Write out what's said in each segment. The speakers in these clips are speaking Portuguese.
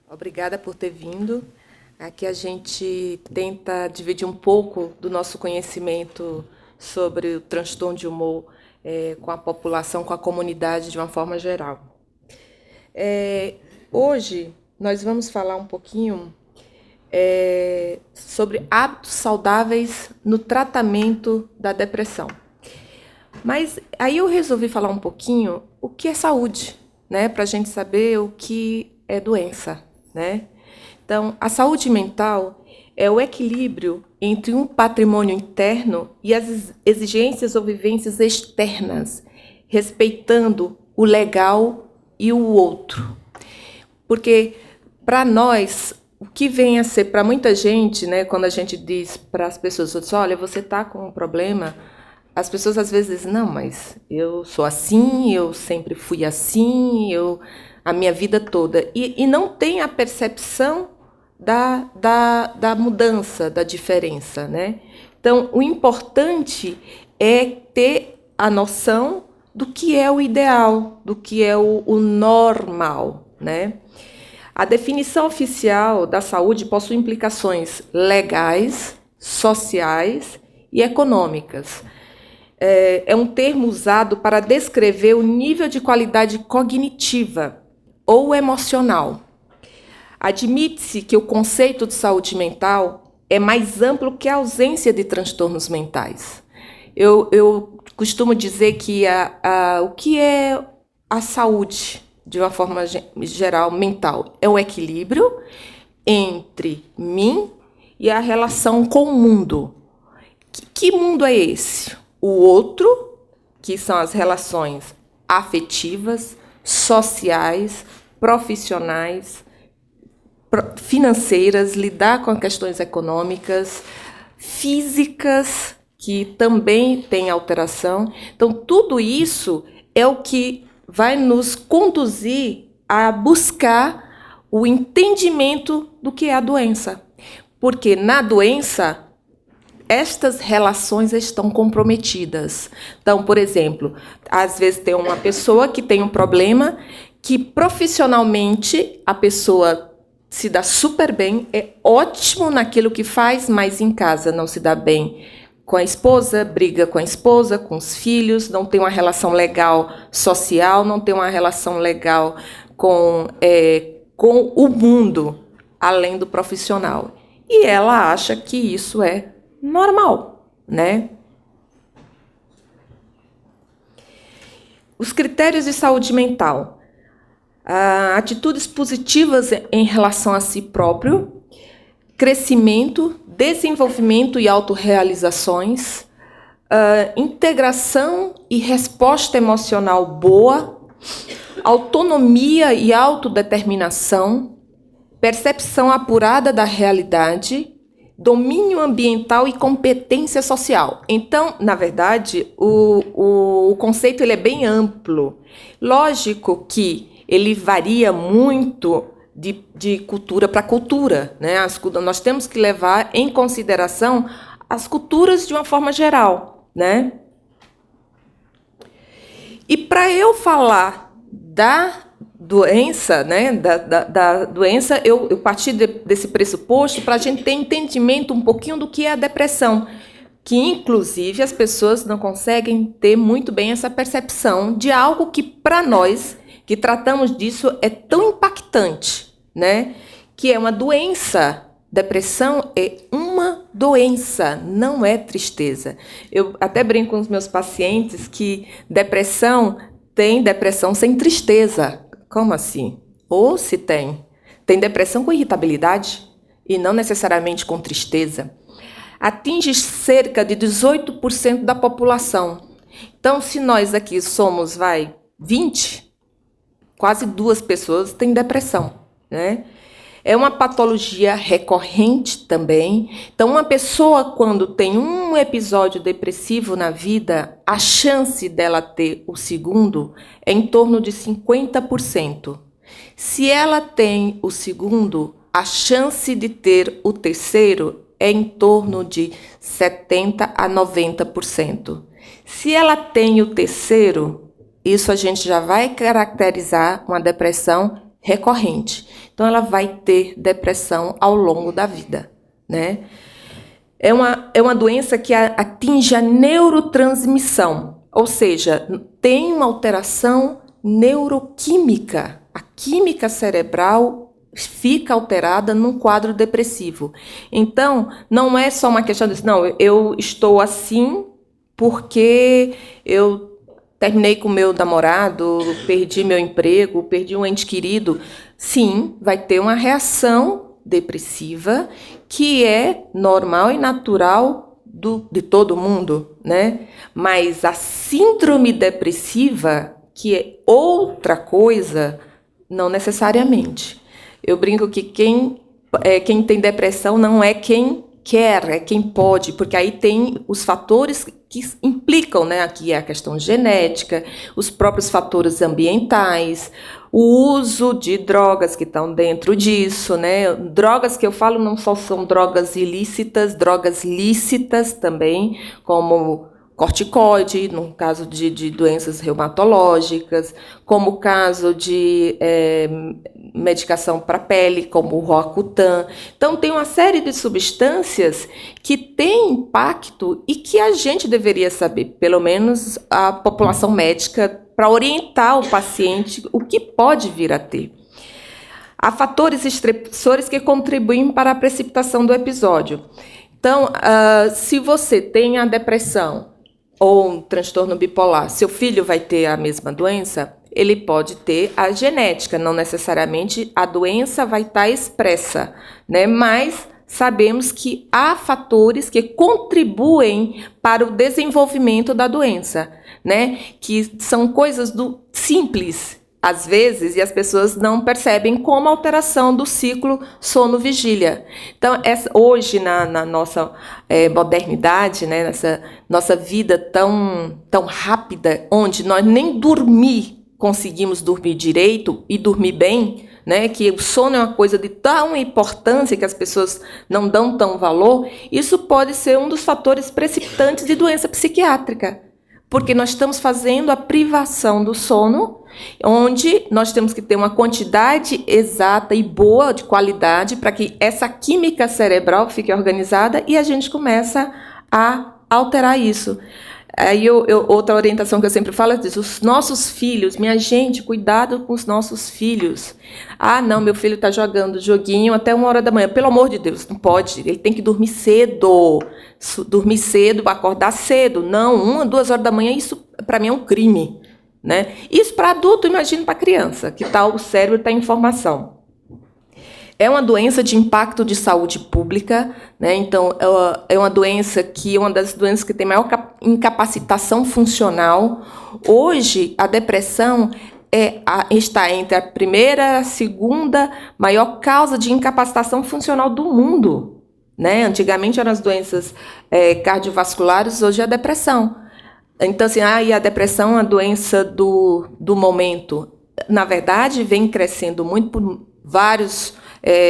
Obrigada por ter vindo. Aqui a gente tenta dividir um pouco do nosso conhecimento sobre o transtorno de humor com a população, com a comunidade de uma forma geral. Hoje nós vamos falar um pouquinho sobre hábitos saudáveis no tratamento da depressão. Mas aí eu resolvi falar um pouquinho o que é saúde, né, para a gente saber o que é doença, né? Então, a saúde mental é o equilíbrio entre um patrimônio interno e as exigências ou vivências externas, respeitando o legal e o outro. Porque, para nós, o que vem a ser, para muita gente, né, quando a gente diz para as pessoas, olha, você está com um problema, as pessoas às vezes dizem, não, mas eu sou assim, eu sempre fui assim, a minha vida toda. E não tem a percepção da mudança, da diferença, né? Então, o importante é ter a noção do que é o ideal, do que é o normal, né? A definição oficial da saúde possui implicações legais, sociais e econômicas. É um termo usado para descrever o nível de qualidade cognitiva ou emocional. Admite-se que o conceito de saúde mental é mais amplo que a ausência de transtornos mentais. Eu costumo dizer que o que é a saúde, de uma forma geral, mental, é o equilíbrio entre mim e a relação com o mundo. Que mundo é esse? O outro, que são as relações afetivas, sociais, profissionais, financeiras, lidar com questões econômicas, físicas, que também tem alteração. Então, tudo isso é o que vai nos conduzir a buscar o entendimento do que é a doença. Porque na doença, estas relações estão comprometidas. Então, por exemplo, às vezes tem uma pessoa que tem um problema que profissionalmente a pessoa se dá super bem, é ótimo naquilo que faz, mas em casa não se dá bem com a esposa, briga com a esposa, com os filhos, não tem uma relação legal social, não tem uma relação legal com o mundo, além do profissional. E ela acha que isso é normal, né? Os critérios de saúde mental. Atitudes positivas em relação a si próprio, crescimento, desenvolvimento e autorrealizações, integração e resposta emocional boa, autonomia e autodeterminação, percepção apurada da realidade, domínio ambiental e competência social. Então, na verdade, o conceito ele é bem amplo. Lógico que ele varia muito de cultura para cultura, né? Nós temos que levar em consideração as culturas de uma forma geral, né? E para eu falar da doença, né? Da doença, eu parti desse pressuposto para a gente ter entendimento um pouquinho do que é a depressão, que inclusive as pessoas não conseguem ter muito bem essa percepção de algo que para nós que tratamos disso é tão impactante, né? Que é uma doença. Depressão é uma doença, não é tristeza. Eu até brinco com os meus pacientes que depressão tem depressão sem tristeza. Como assim? Ou se tem depressão com irritabilidade e não necessariamente com tristeza. Atinge cerca de 18% da população. Então, se nós aqui somos, 20, quase 2 pessoas têm depressão, né? É uma patologia recorrente também. Então, uma pessoa, quando tem um episódio depressivo na vida, a chance dela ter o segundo é em torno de 50%. Se ela tem o segundo, a chance de ter o terceiro é em torno de 70% a 90%. Se ela tem o terceiro, isso a gente já vai caracterizar uma depressão recorrente. Então, ela vai ter depressão ao longo da vida, né? É uma doença que atinge a neurotransmissão, ou seja, tem uma alteração neuroquímica. A química cerebral fica alterada num quadro depressivo. Então, não é só uma questão de, não, eu estou assim porque eu terminei com meu namorado, perdi meu emprego, perdi um ente querido. Sim, vai ter uma reação depressiva que é normal e natural de todo mundo, né? Mas a síndrome depressiva, que é outra coisa, não necessariamente. Eu brinco que quem tem depressão não é quem quer, é quem pode, porque aí tem os fatores que implicam, né? Aqui é a questão genética, os próprios fatores ambientais, o uso de drogas que estão dentro disso, né? Drogas que eu falo não só são drogas ilícitas, drogas lícitas também, como corticoide, no caso de doenças reumatológicas, como o caso de medicação para pele, como o Roacutan. Então, tem uma série de substâncias que têm impacto e que a gente deveria saber, pelo menos a população médica, para orientar o paciente o que pode vir a ter. Há fatores estressores que contribuem para a precipitação do episódio. Então, se você tem a depressão ou um transtorno bipolar, seu filho vai ter a mesma doença, ele pode ter a genética, não necessariamente a doença vai estar expressa, né? Mas sabemos que há fatores que contribuem para o desenvolvimento da doença, né? Que são coisas simples, às vezes, e as pessoas não percebem, como a alteração do ciclo sono-vigília. Então, hoje, na nossa modernidade, né, nessa nossa vida tão rápida, onde nós nem conseguimos dormir direito e dormir bem, né, que o sono é uma coisa de tão importância que as pessoas não dão tão valor, isso pode ser um dos fatores precipitantes de doença psiquiátrica. Porque nós estamos fazendo a privação do sono, onde nós temos que ter uma quantidade exata e boa de qualidade para que essa química cerebral fique organizada e a gente começa a alterar isso. Aí outra orientação que eu sempre falo é disso, os nossos filhos, minha gente, cuidado com os nossos filhos. Ah, não, meu filho está jogando joguinho até 1h da manhã. Pelo amor de Deus, não pode, ele tem que dormir cedo, acordar cedo. Não, 1, 2 horas da manhã, isso para mim é um crime, né? Isso para adulto, imagina para criança, que tal o cérebro está em formação. É uma doença de impacto de saúde pública, né? Então, é uma doença uma das doenças que tem maior incapacitação funcional. Hoje, a depressão está entre a primeira e a segunda maior causa de incapacitação funcional do mundo, né? Antigamente eram as doenças cardiovasculares, hoje é a depressão. Então, assim, e a depressão é a doença do momento. Na verdade, vem crescendo muito por vários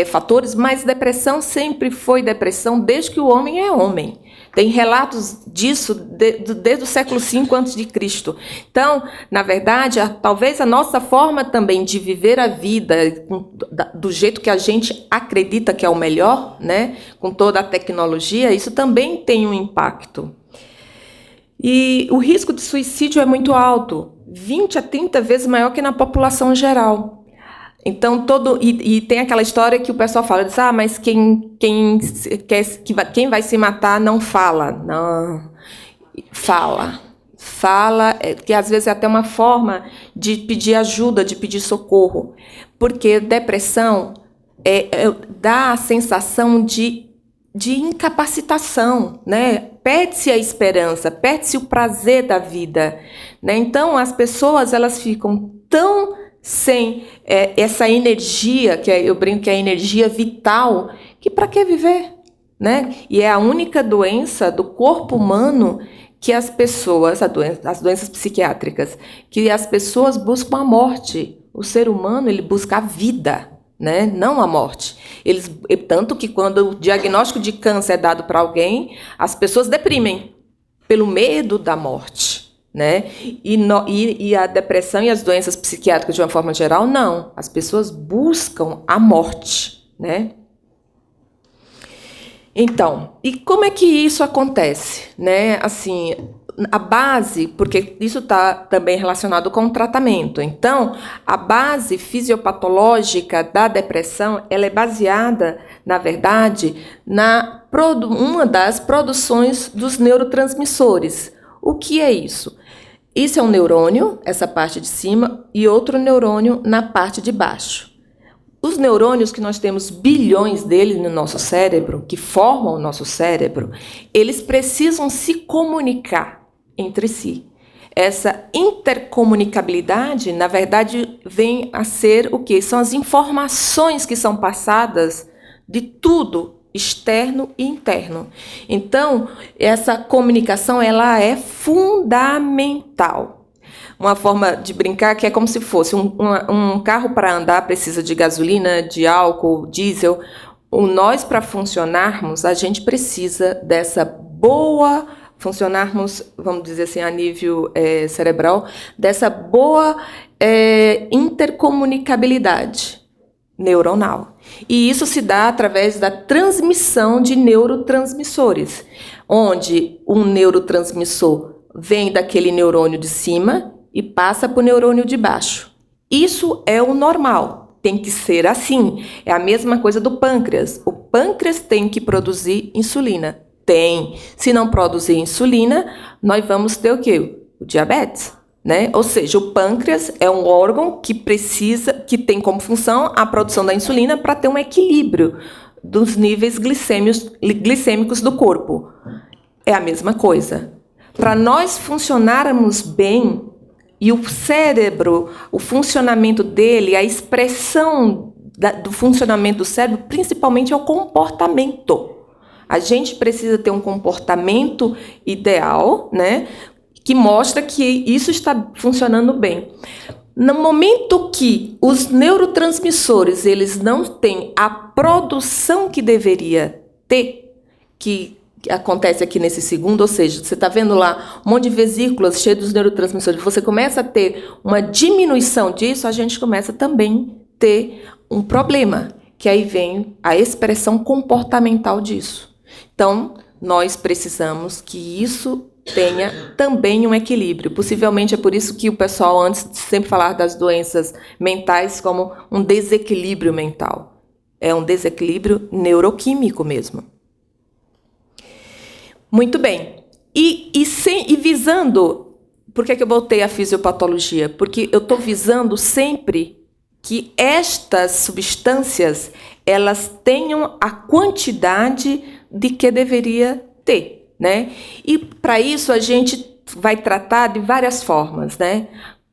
fatores, mas depressão sempre foi depressão desde que o homem é homem. Tem relatos disso desde o século V a.C. Então, na verdade, talvez a nossa forma também de viver a vida do jeito que a gente acredita que é o melhor, né, com toda a tecnologia, isso também tem um impacto. E o risco de suicídio é muito alto, 20 a 30 vezes maior que na população geral. Então, e tem aquela história que o pessoal fala, diz, mas quem vai se matar não fala. Não, fala, que às vezes é até uma forma de pedir ajuda, de pedir socorro. Porque depressão dá a sensação de incapacitação, né? Perde-se a esperança, perde-se o prazer da vida, né? Então, as pessoas elas ficam tão sem essa energia, eu brinco que é a energia vital, que para que viver, né? E é a única doença do corpo humano que as pessoas, as doenças psiquiátricas, que as pessoas buscam a morte. O ser humano, ele busca a vida, né? Não a morte. Tanto que quando o diagnóstico de câncer é dado para alguém, as pessoas deprimem pelo medo da morte. né? E a depressão e as doenças psiquiátricas, de uma forma geral, não. As pessoas buscam a morte, né? Então, e como é que isso acontece, né? Assim, a base, porque isso está também relacionado com o tratamento. Então, a base fisiopatológica da depressão, ela é baseada, na verdade, uma das produções dos neurotransmissores. O que é isso? Isso é um neurônio, essa parte de cima, e outro neurônio na parte de baixo. Os neurônios, que nós temos bilhões deles no nosso cérebro, que formam o nosso cérebro, eles precisam se comunicar entre si. Essa intercomunicabilidade, na verdade, vem a ser o quê? São as informações que são passadas de tudo, externo e interno. Então, essa comunicação, ela é fundamental. Uma forma de brincar que é como se fosse um carro para andar precisa de gasolina, de álcool, diesel. Nós, para funcionarmos, a gente precisa dessa boa, funcionarmos, vamos dizer assim, a nível cerebral, dessa boa intercomunicabilidade neuronal. E isso se dá através da transmissão de neurotransmissores, onde um neurotransmissor vem daquele neurônio de cima e passa para o neurônio de baixo. Isso é o normal, tem que ser assim. É a mesma coisa do pâncreas. O pâncreas tem que produzir insulina. Tem. Se não produzir insulina, nós vamos ter o quê? O diabetes, né? Ou seja, o pâncreas é um órgão que que tem como função a produção da insulina para ter um equilíbrio dos níveis glicêmicos do corpo. É a mesma coisa. Para nós funcionarmos bem, e o cérebro, o funcionamento dele, a expressão do funcionamento do cérebro, principalmente é o comportamento. A gente precisa ter um comportamento ideal, né, que mostra que isso está funcionando bem. No momento que os neurotransmissores eles não têm a produção que deveria ter, que acontece aqui nesse segundo, ou seja, você está vendo lá um monte de vesículas cheias dos neurotransmissores, você começa a ter uma diminuição disso, a gente começa também a ter um problema, que aí vem a expressão comportamental disso. Então, nós precisamos que isso tenha também um equilíbrio. Possivelmente é por isso que o pessoal antes sempre falar das doenças mentais como um desequilíbrio mental. É um desequilíbrio neuroquímico mesmo. Muito bem. E visando... Por que eu voltei à fisiopatologia? Porque eu estou visando sempre que estas substâncias elas tenham a quantidade de que deveria ter, né? E para isso a gente vai tratar de várias formas, né?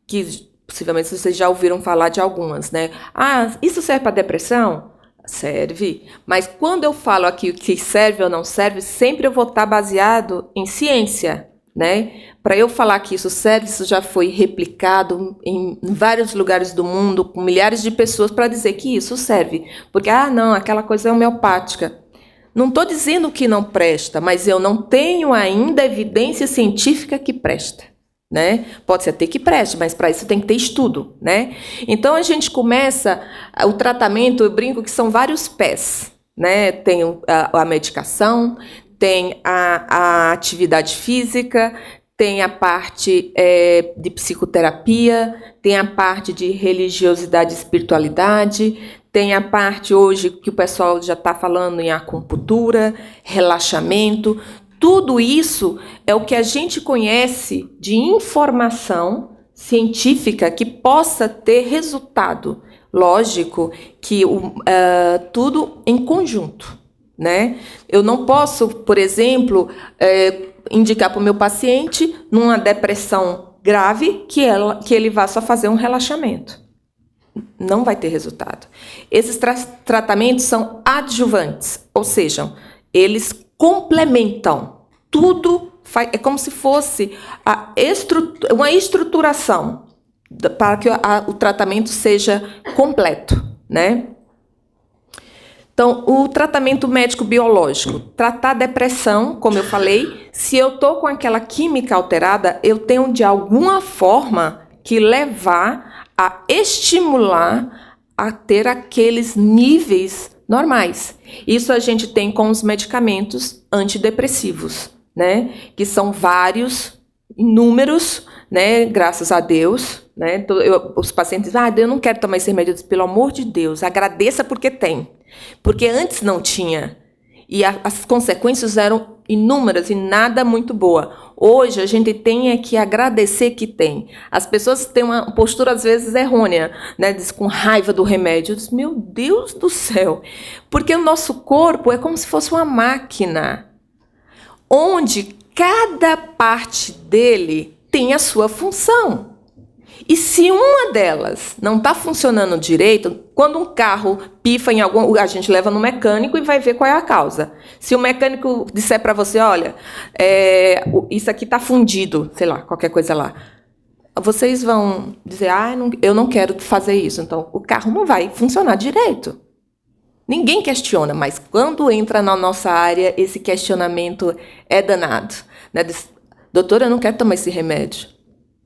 Que possivelmente vocês já ouviram falar de algumas, né? Ah, isso serve para depressão? Serve, mas quando eu falo aqui o que serve ou não serve, sempre eu vou estar baseado em ciência, né? Para eu falar que isso serve, isso já foi replicado em vários lugares do mundo, com milhares de pessoas, para dizer que isso serve. Porque, não, aquela coisa é homeopática. Não estou dizendo que não presta, mas eu não tenho ainda evidência científica que presta. Né? Pode ser até que preste, mas para isso tem que ter estudo, né? Então a gente começa o tratamento, eu brinco que são vários pés, né? Tem a medicação, tem a atividade física, tem a parte de psicoterapia, tem a parte de religiosidade e espiritualidade, tem a parte hoje que o pessoal já está falando em acupuntura, relaxamento. Tudo isso é o que a gente conhece de informação científica que possa ter resultado. Lógico que tudo em conjunto, né? Eu não posso, por exemplo, indicar para o meu paciente, numa depressão grave, que ele vá só fazer um relaxamento. Não vai ter resultado. Esses tratamentos são adjuvantes, ou seja, eles complementam. Tudo é como se fosse uma estruturação para que o tratamento seja completo, né? Então, o tratamento médico biológico, tratar a depressão, como eu falei, se eu estou com aquela química alterada, eu tenho de alguma forma que levar a estimular a ter aqueles níveis normais. Isso a gente tem com os medicamentos antidepressivos, né? Que são vários, inúmeros, né? Graças a Deus, né? Os pacientes dizem, eu não quero tomar esse remédio. Eu disse, pelo amor de Deus, agradeça porque tem. Porque antes não tinha. E as consequências eram inúmeras e nada muito boa. Hoje a gente tem que agradecer que tem. As pessoas têm uma postura às vezes errônea, né? Diz, com raiva do remédio. Eu disse, meu Deus do céu. Porque o nosso corpo é como se fosse uma máquina, onde cada parte dele tem a sua função. E se uma delas não está funcionando direito, quando um carro pifa em algum, a gente leva no mecânico e vai ver qual é a causa. Se o mecânico disser para você, olha, isso aqui está fundido, sei lá, qualquer coisa lá, vocês vão dizer, eu não quero fazer isso. Então, o carro não vai funcionar direito. Ninguém questiona, mas quando entra na nossa área, esse questionamento é danado. Né? Doutora, eu não quero tomar esse remédio.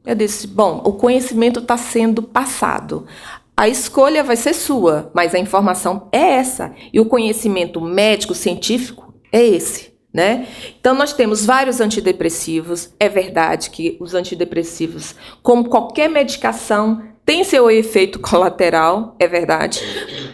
Eu disse, bom, o conhecimento está sendo passado. A escolha vai ser sua, mas a informação é essa. E o conhecimento médico, científico, é esse, né? Então, nós temos vários antidepressivos. É verdade que os antidepressivos, como qualquer medicação, tem seu efeito colateral, é verdade,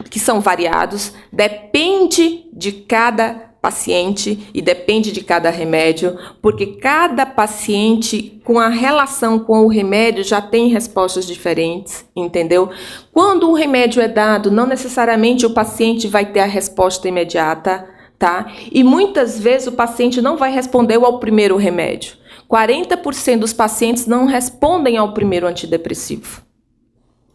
que são variados. Depende de cada paciente e depende de cada remédio, porque cada paciente com a relação com o remédio já tem respostas diferentes, entendeu? Quando um remédio é dado, não necessariamente o paciente vai ter a resposta imediata, tá? E muitas vezes o paciente não vai responder ao primeiro remédio. 40% dos pacientes não respondem ao primeiro antidepressivo.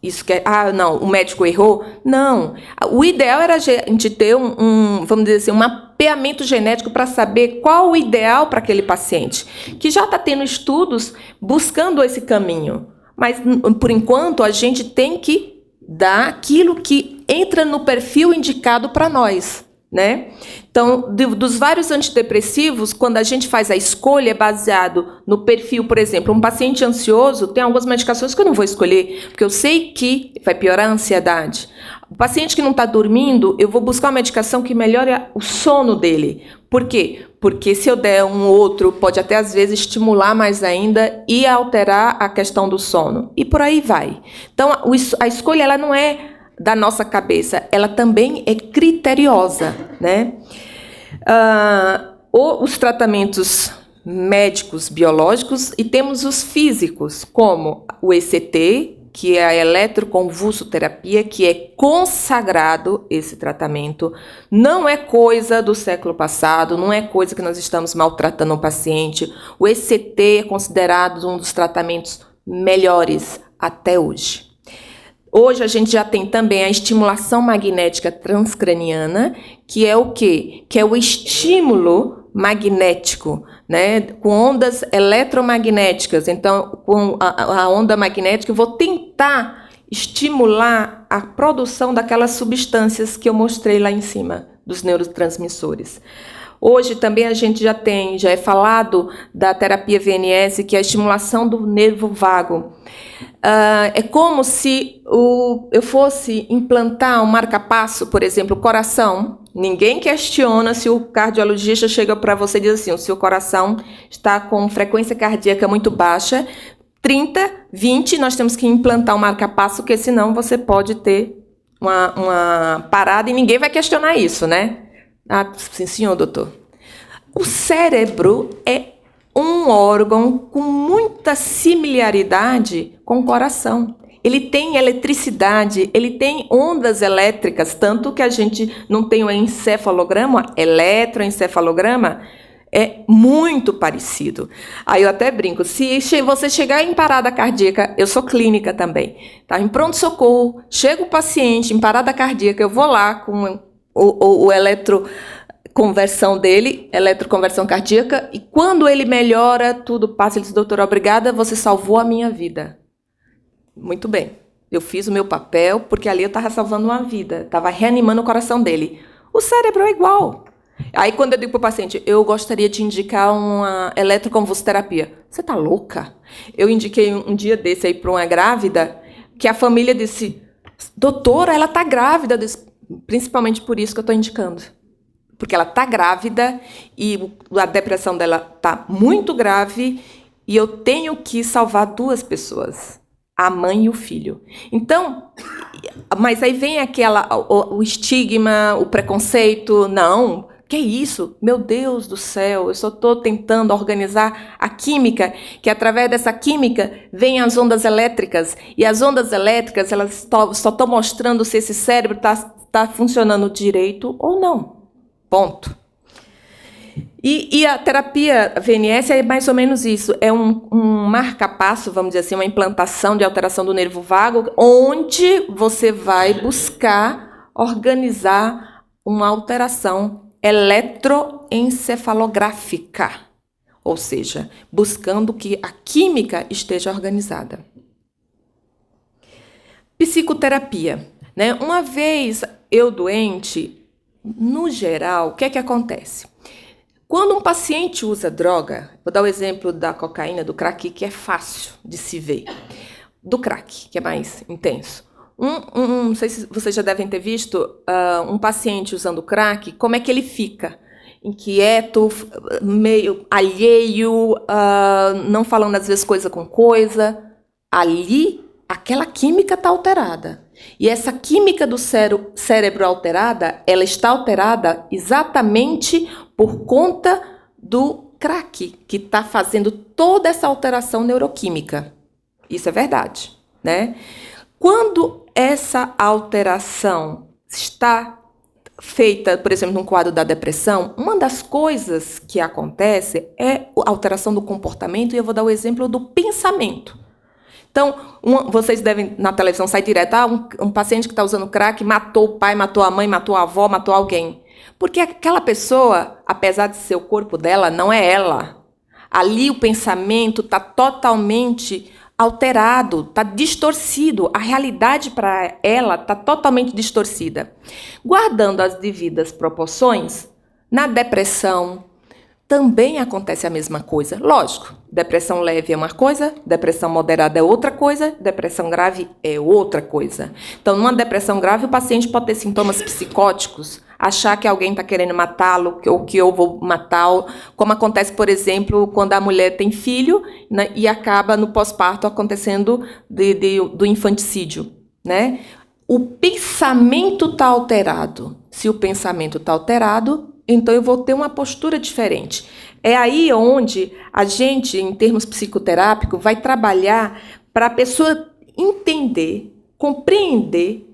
Isso que não, o médico errou? Não. O ideal era a gente ter vamos dizer assim, um mapeamento genético para saber qual o ideal para aquele paciente, que já está tendo estudos buscando esse caminho. Mas, por enquanto, a gente tem que dar aquilo que entra no perfil indicado para nós, né? Então, dos vários antidepressivos, quando a gente faz a escolha, é baseado no perfil, por exemplo, um paciente ansioso, tem algumas medicações que eu não vou escolher, porque eu sei que vai piorar a ansiedade. O paciente que não está dormindo, eu vou buscar uma medicação que melhore o sono dele. Por quê? Porque se eu der um outro, pode até às vezes estimular mais ainda e alterar a questão do sono. E por aí vai. Então, a escolha ela não é da nossa cabeça, ela também é criteriosa, né? Os tratamentos médicos, biológicos, e temos os físicos, como o ECT, que é a eletroconvulsoterapia, que é consagrado esse tratamento, não é coisa do século passado, não é coisa que nós estamos maltratando o paciente. O ECT é considerado um dos tratamentos melhores até hoje. Hoje a gente já tem também a estimulação magnética transcraniana, que é o quê? Que é o estímulo magnético, né? Com ondas eletromagnéticas. Então, com a onda magnética, eu vou tentar estimular a produção daquelas substâncias que eu mostrei lá em cima, dos neurotransmissores. Hoje também a gente já é falado da terapia VNS, que é a estimulação do nervo vago. É como se eu fosse implantar um marca-passo, por exemplo, o coração. Ninguém questiona se o cardiologista chega para você e diz assim, o seu coração está com frequência cardíaca muito baixa, 30, 20, nós temos que implantar um marca-passo, porque senão você pode ter uma parada e ninguém vai questionar isso, né? Sim, senhor, doutor. O cérebro é um órgão com muita similaridade com o coração. Ele tem eletricidade, ele tem ondas elétricas, tanto que a gente não tem o encefalograma, eletroencefalograma, é muito parecido. Aí eu até brinco, se você chegar em parada cardíaca, eu sou clínica também, tá? Em pronto-socorro, chega o paciente em parada cardíaca, eu vou lá com o eletroconversão dele, eletroconversão cardíaca, e quando ele melhora, tudo passa, ele diz, doutora, obrigada, você salvou a minha vida. Muito bem, eu fiz o meu papel, porque ali eu estava salvando uma vida, estava reanimando o coração dele. O cérebro é igual. Aí, quando eu digo para o paciente, eu gostaria de indicar uma eletroconvulsoterapia. Você está louca? Eu indiquei um dia desse aí para uma grávida, que a família disse, doutora, ela está grávida. Eu disse, principalmente por isso que eu estou indicando. Porque ela está grávida e a depressão dela está muito grave e eu tenho que salvar 2 pessoas, a mãe e o filho. Então, mas aí vem o estigma, o preconceito, não, que é isso? Meu Deus do céu, eu só estou tentando organizar a química, que através dessa química vem as ondas elétricas, e as ondas elétricas elas só estão mostrando se esse cérebro está funcionando direito ou não. Ponto. E a terapia VNS é mais ou menos isso, é um marca-passo, vamos dizer assim, uma implantação de alteração do nervo vago, onde você vai buscar organizar uma alteração eletroencefalográfica, ou seja, buscando que a química esteja organizada. Psicoterapia, né? Uma vez eu doente, no geral, o que é que acontece? Quando um paciente usa droga, vou dar o exemplo da cocaína, do crack, que é fácil de se ver. Do crack, que é mais intenso. Não sei se vocês já devem ter visto um paciente usando crack, como é que ele fica? Inquieto, meio alheio, não falando às vezes coisa com coisa. Ali, aquela química está alterada. E essa química do cérebro alterada, ela está alterada exatamente por conta do crack, que está fazendo toda essa alteração neuroquímica. Isso é verdade, né? Quando essa alteração está feita, por exemplo, num quadro da depressão, uma das coisas que acontece é a alteração do comportamento, e eu vou dar o exemplo do pensamento. Então, vocês devem, na televisão, sair direto, um paciente que está usando crack matou o pai, matou a mãe, matou a avó, matou alguém. Porque aquela pessoa, apesar de ser o corpo dela, não é ela. Ali o pensamento está totalmente alterado, está distorcido. A realidade para ela está totalmente distorcida. Guardando as devidas proporções, na depressão, também acontece a mesma coisa. Lógico, depressão leve é uma coisa, depressão moderada é outra coisa, depressão grave é outra coisa. Então, numa depressão grave, o paciente pode ter sintomas psicóticos, achar que alguém está querendo matá-lo ou que eu vou matá-lo, como acontece, por exemplo, quando a mulher tem filho, né, e acaba no pós-parto acontecendo do infanticídio, né? O pensamento está alterado. Se o pensamento está alterado, então eu vou ter uma postura diferente. É aí onde a gente, em termos psicoterápicos, vai trabalhar para a pessoa entender, compreender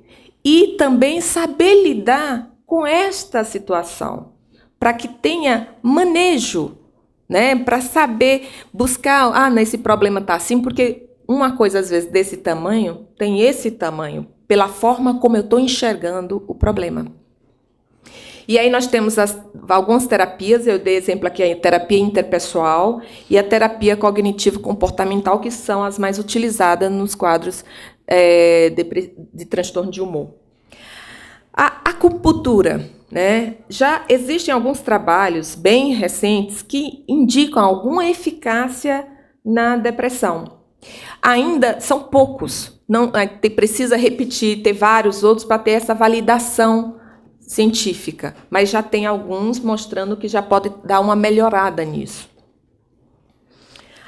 e também saber lidar com esta situação, para que tenha manejo, né? Para saber buscar, esse problema está assim, porque uma coisa às vezes desse tamanho tem esse tamanho, pela forma como eu estou enxergando o problema. E aí nós temos algumas terapias, eu dei exemplo aqui, a terapia interpessoal e a terapia cognitivo-comportamental, que são as mais utilizadas nos quadros de transtorno de humor. A acupuntura, né? Já existem alguns trabalhos bem recentes que indicam alguma eficácia na depressão. Ainda são poucos, não precisa repetir, ter vários outros para ter essa validação científica, mas já tem alguns mostrando que já pode dar uma melhorada nisso.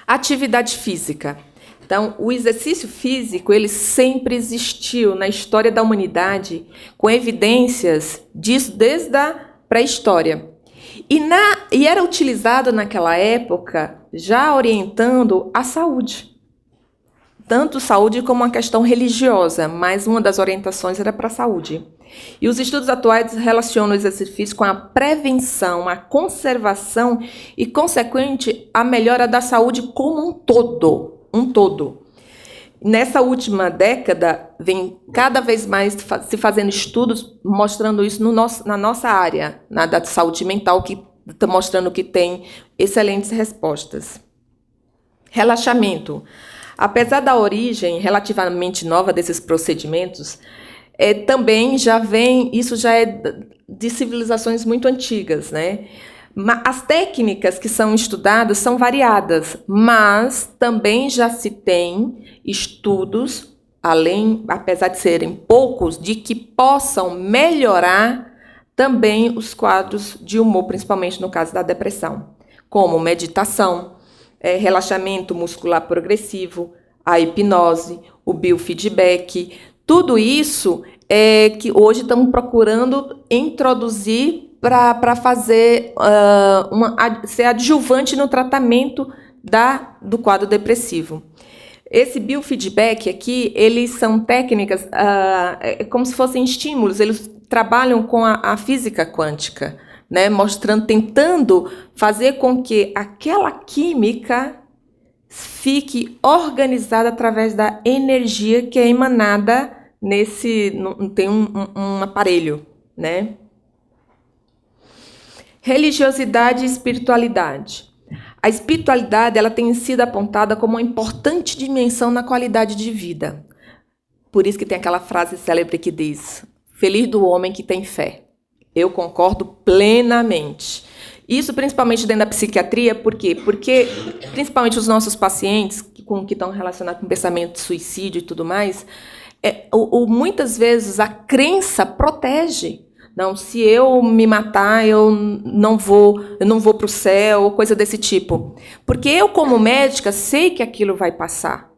Atividade física. Então, o exercício físico, ele sempre existiu na história da humanidade, com evidências disso desde a pré-história. E era utilizado naquela época, já orientando a saúde. Tanto saúde como uma questão religiosa, mas uma das orientações era para a saúde. E os estudos atuais relacionam o exercício físico com a prevenção, a conservação e, consequente, a melhora da saúde como um todo. Nessa última década, vem cada vez mais se fazendo estudos mostrando isso na nossa área, na da saúde mental, que está mostrando que tem excelentes respostas. Relaxamento. Apesar da origem relativamente nova desses procedimentos, também já vem, isso já é de civilizações muito antigas, né? As técnicas que são estudadas são variadas, mas também já se tem estudos, apesar de serem poucos, de que possam melhorar também os quadros de humor, principalmente no caso da depressão, como meditação, relaxamento muscular progressivo, a hipnose, o biofeedback, tudo isso é que hoje estamos procurando introduzir para fazer ser adjuvante no tratamento do quadro depressivo. Esse biofeedback aqui, eles são técnicas como se fossem estímulos, eles trabalham com a física quântica, né, tentando fazer com que aquela química fique organizada através da energia que é emanada tem um aparelho, né? Religiosidade e espiritualidade. A espiritualidade ela tem sido apontada como uma importante dimensão na qualidade de vida. Por isso que tem aquela frase célebre que diz: feliz do homem que tem fé. Eu concordo plenamente. Isso principalmente dentro da psiquiatria, por quê? Porque principalmente os nossos pacientes que estão relacionados com pensamento de suicídio e tudo mais, muitas vezes a crença protege. Não, se eu me matar, eu não vou para o céu, coisa desse tipo. Porque eu, como médica, sei que aquilo vai passar.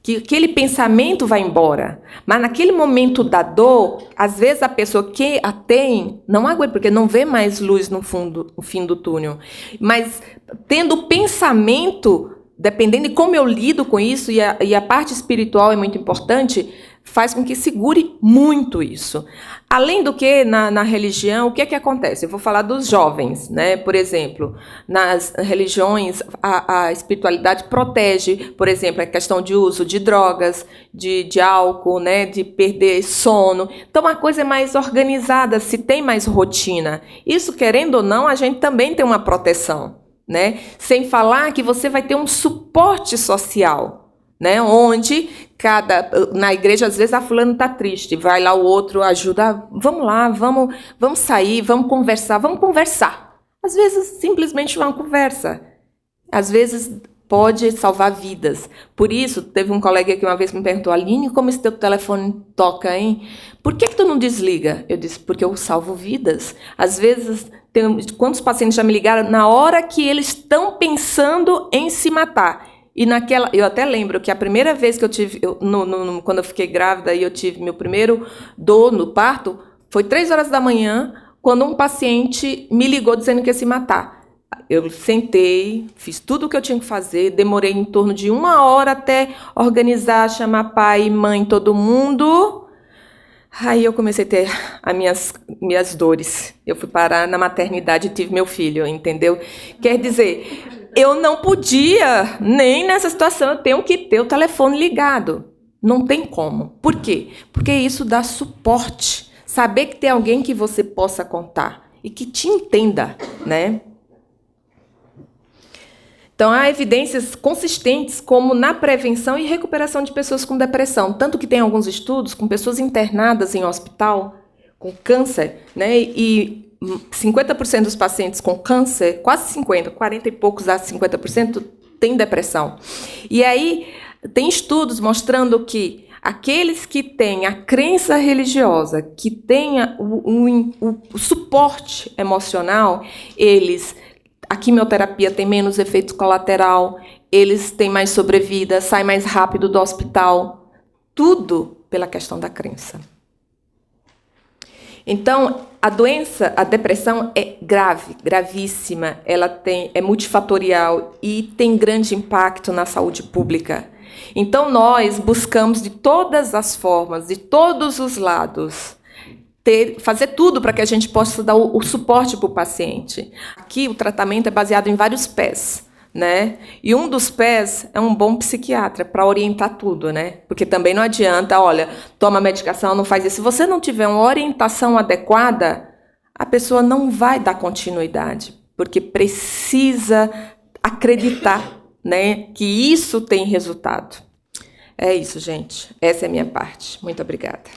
Que aquele pensamento vai embora. Mas naquele momento da dor, às vezes a pessoa que a tem não aguenta, porque não vê mais luz no fim do túnel. Mas tendo o pensamento, dependendo de como eu lido com isso, e a parte espiritual é muito importante, faz com que segure muito isso. Além do que, na religião, o que é que acontece? Eu vou falar dos jovens, né? Por exemplo, nas religiões, a espiritualidade protege, por exemplo, a questão de uso de drogas, de álcool, né? De perder sono. Então, a coisa é mais organizada, se tem mais rotina. Isso, querendo ou não, a gente também tem uma proteção, né? Sem falar que você vai ter um suporte social, né? Onde na igreja, às vezes, a fulano está triste, vai lá o outro, ajuda, vamos lá, vamos sair, vamos conversar. Às vezes, simplesmente uma conversa. Às vezes, pode salvar vidas. Por isso, teve um colega que uma vez me perguntou: Aline, como esse teu telefone toca, hein? Por que tu não desliga? Eu disse: porque eu salvo vidas. Às vezes, quantos pacientes já me ligaram na hora que eles estão pensando em se matar? E eu até lembro que a primeira vez que eu tive, quando eu fiquei grávida e eu tive meu primeiro dor no parto, foi 3 horas da manhã, quando um paciente me ligou dizendo que ia se matar. Eu sentei, fiz tudo o que eu tinha que fazer, demorei em torno de 1 hora até organizar, chamar pai, mãe, todo mundo. Aí eu comecei a ter as minhas dores. Eu fui parar na maternidade e tive meu filho, entendeu? Quer dizer, eu não podia, nem nessa situação, eu tenho que ter o telefone ligado. Não tem como. Por quê? Porque isso dá suporte. Saber que tem alguém que você possa contar e que te entenda, né? Então, há evidências consistentes como na prevenção e recuperação de pessoas com depressão. Tanto que tem alguns estudos com pessoas internadas em hospital com câncer, né? E 50% dos pacientes com câncer, quase 50%, 40 e poucos a 50%, têm depressão. E aí, tem estudos mostrando que aqueles que têm a crença religiosa, que têm o suporte emocional, a quimioterapia tem menos efeito colateral, eles têm mais sobrevida, saem mais rápido do hospital. Tudo pela questão da crença. Então, a depressão é grave, gravíssima, é multifatorial e tem grande impacto na saúde pública. Então, nós buscamos de todas as formas, de todos os lados, fazer tudo para que a gente possa dar o suporte para o paciente. Aqui, o tratamento é baseado em vários pés, né? E um dos pés é um bom psiquiatra para orientar tudo, né? Porque também não adianta, olha, toma medicação, não faz isso. Se você não tiver uma orientação adequada, a pessoa não vai dar continuidade, porque precisa acreditar, né, que isso tem resultado. É isso, gente. Essa é a minha parte. Muito obrigada.